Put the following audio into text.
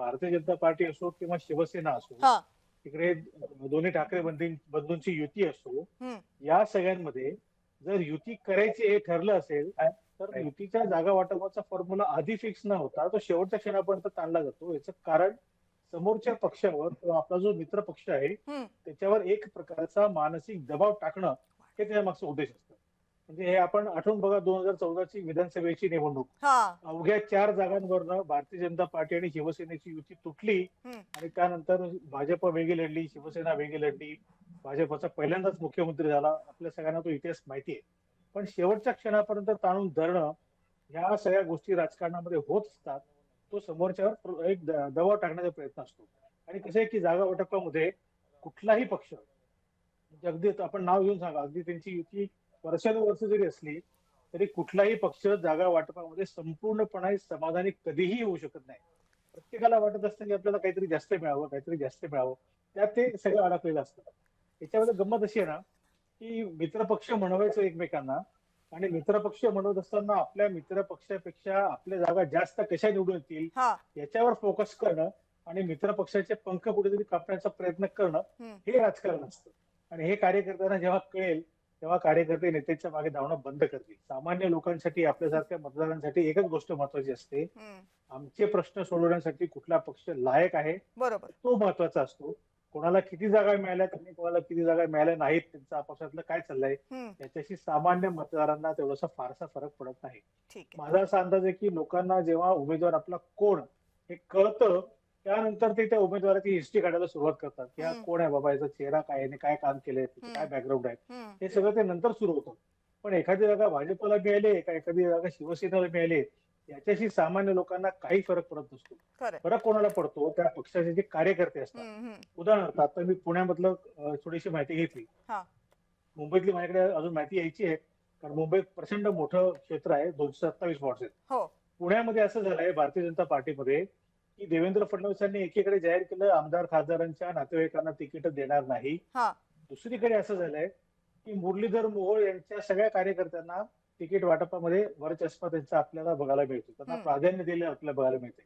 Bharatiya Janata party असो किंवा शिवसेना असो, हां. तिकडे दोन्ही ठाकरे बंधूंची युती असो, हं. या सगळ्यांमध्ये जर युती करायची हे ठरलं असेल, तर युतीच्या जागा वाटपाचा फॉर्म्युला आधी फिक्स न होता तो शेवटच्या क्षणापर्यंत ताणला जातो. याचं कारण समोरच्या पक्षावर किंवा आपला जो मित्र पक्ष आहे, हं. त्याच्यावर एक प्रकारचा मानसिक दबाव टाकणं हे त्यामागचा उद्देश असतो. म्हणजे हे आपण आठवून बघा 2014 ची विधानसभेची निवडणूक. हां. अवघ्या 4 जागांवरनं भारतीय जनता पार्टी आणि शिवसेनेची युती तुटली हं. आणि त्यानंतर भाजप वेगळी लढली, शिवसेना वेगळी लढली. भाजपचा पहिल्यांदाच मुख्यमंत्री झाला. आपल्या सगळ्यांना तो इतिहास माहिती आहे. पण शेवटच्या क्षणापर्यंत ताणून धरणं, ह्या सगळ्या गोष्टी राजकारणामध्ये होत असतात. तो समोरच्यावर एक दबाव टाकण्याचा प्रयत्न असतो. आणि कसं आहे की जागा वाटपामध्ये कुठलाही पक्ष म्हणजे अगदी आपण नाव घेऊन सांगा, अगदी त्यांची युती वर्षानुवर्ष जरी असली, तरी कुठलाही पक्ष जागा वाटपामध्ये संपूर्णपणे समाधानी कधीही होऊ शकत नाही. प्रत्येकाला वाटत असतं की आपल्याला काहीतरी जास्त मिळावं, काहीतरी जास्त मिळावं. त्यात ते सगळं अडकलेलं असतं. याच्यामध्ये गंमत अशी आहे ना, की मित्रपक्ष म्हणवायचं एकमेकांना आणि मित्रपक्ष म्हणत असताना आपल्या मित्रपक्षापेक्षा आपल्या जागा जास्त कशा निवडून येतील हां. याच्यावर फोकस करणं आणि मित्रपक्षाचे पंख कुठेतरी कापण्याचा प्रयत्न करणं हं. हे राजकारण असतं. आणि हे कार्यकर्त्यांना जेव्हा कळेल, तेव्हा कार्यकर्ते नेत्यांच्या मागे धावणं बंद करतील. सामान्य लोकांसाठी, आपल्यासारख्या मतदारांसाठी एकच गोष्ट महत्वाची असते. हं. आमचे प्रश्न सोडवण्यासाठी कुठला पक्ष लायक आहे, बरोबर. तो महत्वाचा असतो. कोणाला किती जागा मिळाल्यात आणि कोणाला किती जागा मिळाल्या नाहीत, त्यांचं आपापसातलं काय चाललंय, हं. याच्याशी सामान्य मतदारांना तेवढासा फारसा फरक पडत नाही. ठीक आहे. माझा असा अंदाज आहे की लोकांना जेव्हा उमेदवार आपला कोण हे कळतं, त्यानंतर ते त्या उमेदवाराची हिस्ट्री काढायला सुरुवात करतात, की हा हं. कोण आहे बाबा, याचा चेहरा काय आहे, याने काय काम केलंय, त्याचं काय हं. बॅकग्राऊंड आहे, हं. हे सगळं ते नंतर सुरू होतं. पण एखादी जागा भाजपला मिळाली का एखादी जागा शिवसेनेला मिळाली, याच्याशी सामान्य लोकांना काही फरक पडत नसतो. खरं आहे. फरक कोणाला पडतो? त्या पक्षाचे जे कार्यकर्ते असतात. हं. हं. उदाहरणार्थ आता मी पुण्यामधलं थोडीशी माहिती घेतली. हां. मुंबईतली माझ्याकडे अजून माहिती यायची आहे. कारण मुंबईत प्रचंड मोठं क्षेत्र आहे. 227 वॉर्ड्स आहेत. हो. पुण्यामध्ये असं झालंय भारतीय जनता पार्टीमध्ये, की देवेंद्र फडणवीसांनी एकीकडे जाहीर केलं आमदार खासदारांच्या नातेवाईकांना तिकीट देणार नाही. हां. दुसरीकडे असं झालंय, की मुरलीधर मोहोळ यांच्या सगळ्या कार्यकर्त्यांना तिकीट वाटपामध्ये वर्चस्व त्यांचा आपल्याला बघायला मिळतो. त्यांना हं. प्राधान्य दिले आपल्याला बघायला मिळते.